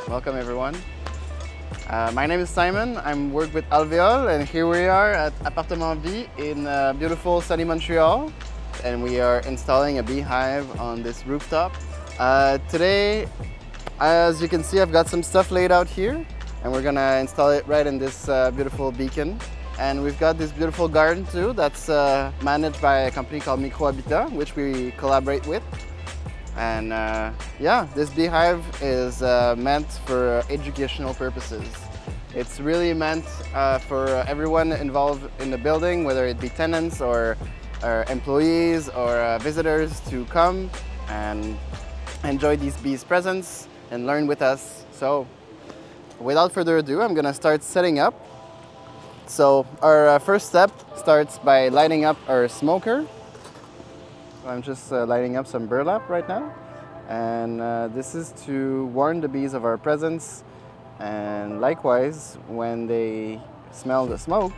Welcome everyone. My name is Simon. I'm work with Alvéole, and here we are at Apartment VIE in beautiful sunny Montreal, and we are installing a beehive on this rooftop. Today, as you can see, I've got some stuff laid out here, and we're gonna install it right in this beautiful beacon. And we've got this beautiful garden too that's managed by a company called Habitat, which we collaborate with. And yeah, this beehive is meant for educational purposes. It's really meant for everyone involved in the building, whether it be tenants or employees or visitors, to come and enjoy these bees' presence and learn with us. So without further ado, I'm gonna start setting up. So our first step starts by lighting up our smoker. I'm just lighting up some burlap right now, and this is to warn the bees of our presence, and likewise when they smell the smoke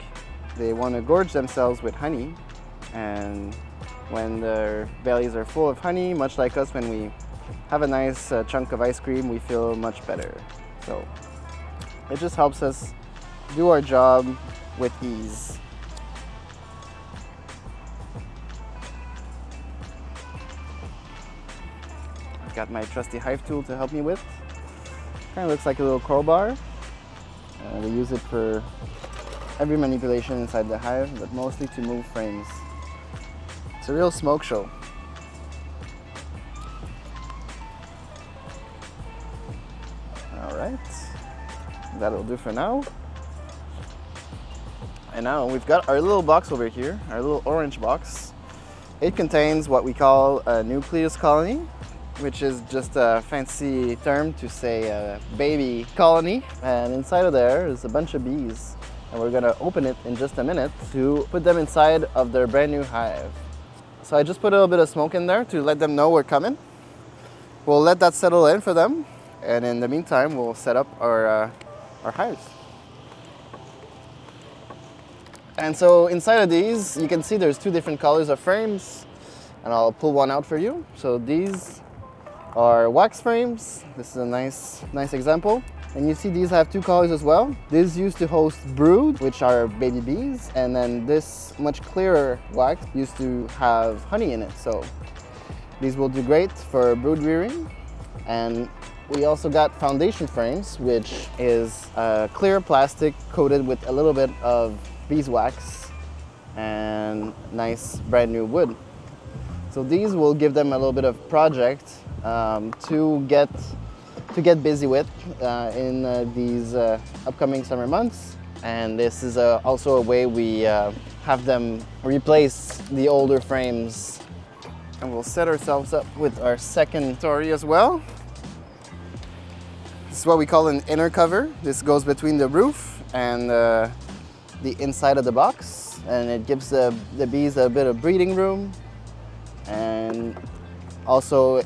they want to gorge themselves with honey, and when their bellies are full of honey, much like us when we have a nice chunk of ice cream, we feel much better. So it just helps us do our job with ease. Got my trusty hive tool to help me with. Kind of looks like a little crowbar. We use it for every manipulation inside the hive, but mostly to move frames. It's a real smoke show. All right, that'll do for now. And now we've got our little box over here, our little orange box. It contains what we call a nucleus colony, which is just a fancy term to say a baby colony. And inside of there is a bunch of bees. And we're gonna open it in just a minute to put them inside of their brand new hive. So I just put a little bit of smoke in there to let them know we're coming. We'll let that settle in for them. And in the meantime, we'll set up our hives. And so inside of these, you can see there's two different colors of frames. And I'll pull one out for you. So these are wax frames. This is a nice example. And you see these have two colors as well. These used to host brood, which are baby bees, and then this much clearer wax used to have honey in it. So these will do great for brood rearing. And we also got foundation frames, which is clear plastic coated with a little bit of beeswax and nice brand new wood. So these will give them a little bit of project to get busy with in these upcoming summer months. And this is also a way we have them replace the older frames. And we'll set ourselves up with our second story as well. This is what we call an inner cover. This goes between the roof and the inside of the box, and it gives the bees a bit of breathing room. And also,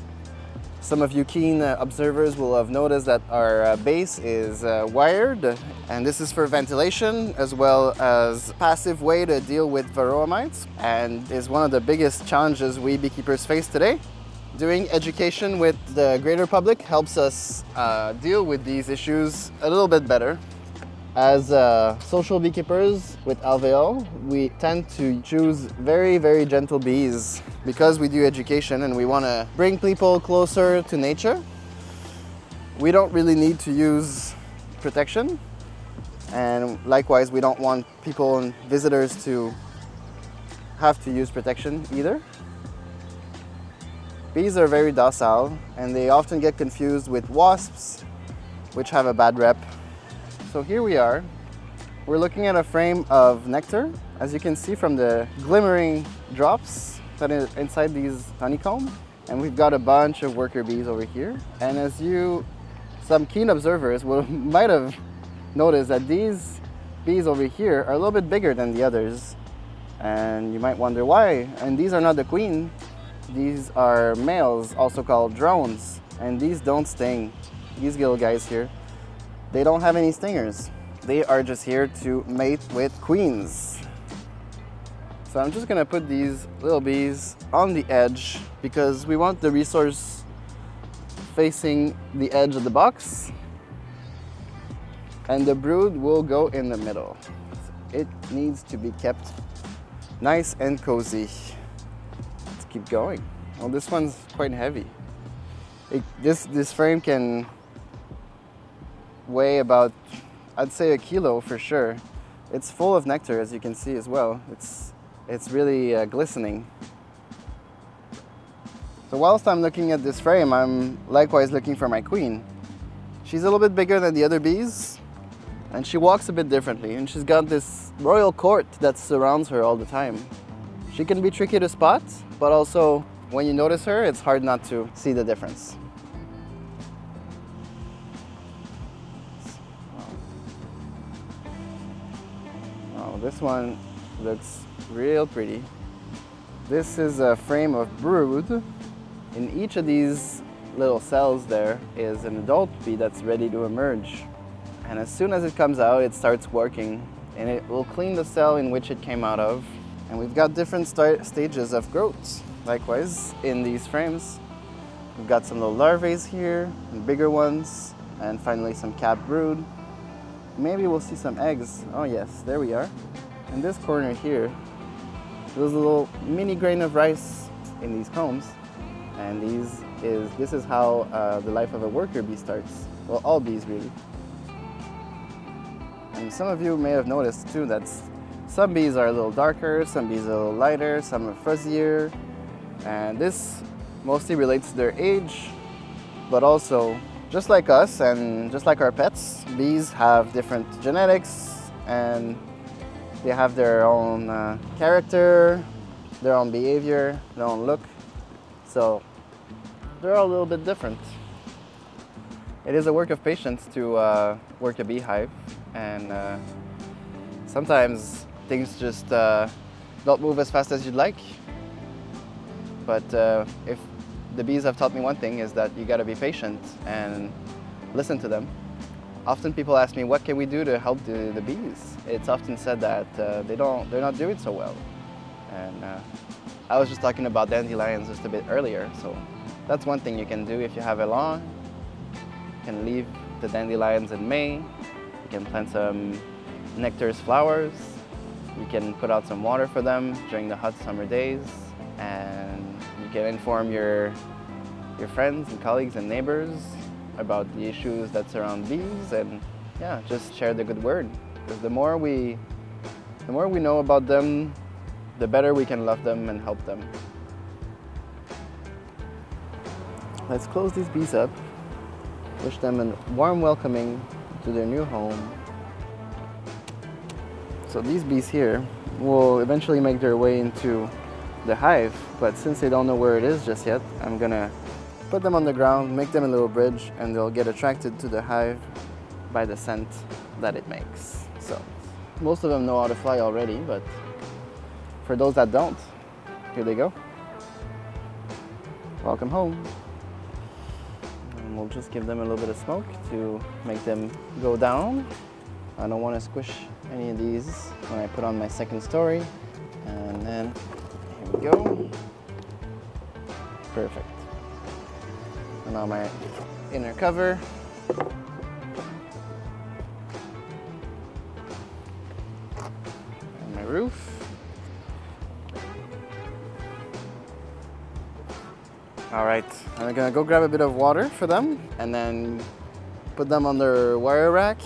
some of you keen observers will have noticed that our base is wired, and this is for ventilation as well as passive way to deal with varroa mites, and is one of the biggest challenges we beekeepers face today. Doing education with the greater public helps us deal with these issues a little bit better. As social beekeepers with Alvéole, we tend to choose very, very gentle bees because we do education and we want to bring people closer to nature. We don't really need to use protection, and likewise we don't want people and visitors to have to use protection either. Bees are very docile and they often get confused with wasps, which have a bad rep. So here we are. We're looking at a frame of nectar, as you can see from the glimmering drops that are inside these honeycomb. And we've got a bunch of worker bees over here. And as some keen observers might have noticed that these bees over here are a little bit bigger than the others. And you might wonder why. And these are not the queen. These are males, also called drones. And these don't sting. These little guys here, they don't have any stingers. They are just here to mate with queens. So I'm just gonna put these little bees on the edge because we want the resource facing the edge of the box. and the brood will go in the middle. It needs to be kept nice and cozy. Let's keep going. Well, this one's quite heavy. This frame can weigh about, I'd say, a kilo for sure. It's full of nectar, as you can see as well. It's really glistening. So whilst I'm looking at this frame, I'm likewise looking for my queen. She's a little bit bigger than the other bees, and she walks a bit differently, and she's got this royal court that surrounds her all the time. She can be tricky to spot, but also when you notice her, it's hard not to see the difference. Oh, this one looks real pretty. This is a frame of brood. In each of these little cells there is an adult bee that's ready to emerge. And as soon as it comes out, it starts working, and it will clean the cell in which it came out of. And we've got different stages of growth, likewise, in these frames. We've got some little larvae here, and bigger ones, and finally some capped brood. Maybe we'll see some eggs. Oh yes, there we are. In this corner here, there's a little mini grain of rice in these combs. And this is how the life of a worker bee starts. Well, all bees really. And some of you may have noticed too that some bees are a little darker, some bees are a little lighter, some are fuzzier. And this mostly relates to their age, but also, just like us and just like our pets, bees have different genetics, and they have their own character, their own behavior, their own look. So they're all a little bit different. It is a work of patience to work a beehive, and sometimes things just don't move as fast as you'd like. But if the bees have taught me one thing, is that you got to be patient and listen to them. Often people ask me, what can we do to help the bees? It's often said that they're not doing so well. And I was just talking about dandelions just a bit earlier, so that's one thing you can do if you have a lawn. You can leave the dandelions in May. You can plant some nectarous flowers. You can put out some water for them during the hot summer days, and you can inform your friends and colleagues and neighbors about the issues that surround bees, and yeah, just share the good word. Because the more we know about them, the better we can love them and help them. Let's close these bees up, wish them a warm welcoming to their new home. So these bees here will eventually make their way into the hive, but since they don't know where it is just yet, I'm gonna put them on the ground, make them a little bridge, and they'll get attracted to the hive by the scent that it makes. So most of them know how to fly already, but for those that don't, here they go. Welcome home. And we'll just give them a little bit of smoke to make them go down. I don't want to squish any of these when I put on my second story. And then, here we go. Perfect. And now my inner cover. And my roof. All right, I'm gonna go grab a bit of water for them and then put them on their wire rack,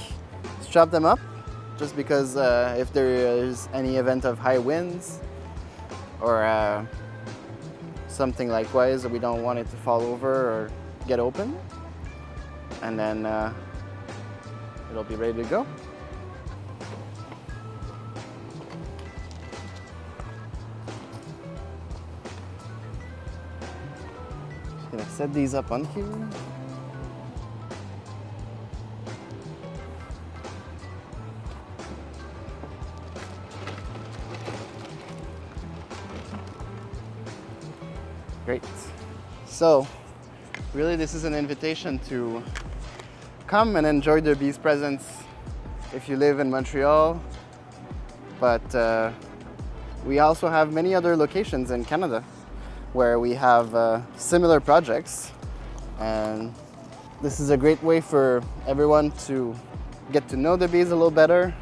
strap them up, just because if there is any event of high winds or something likewise, we don't want it to fall over or get open. And then it'll be ready to go. Gonna set these up on here. Great. So, really this is an invitation to come and enjoy the bees' presence if you live in Montreal. But we also have many other locations in Canada where we have similar projects, and this is a great way for everyone to get to know the bees a little better.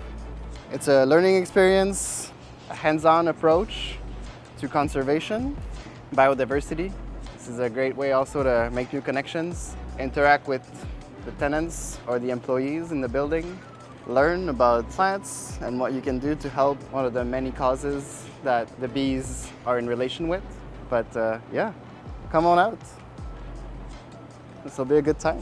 It's a learning experience, a hands-on approach to conservation, biodiversity. This is a great way also to make new connections, interact with the tenants or the employees in the building, learn about plants and what you can do to help one of the many causes that the bees are in relation with. But yeah, come on out. This will be a good time.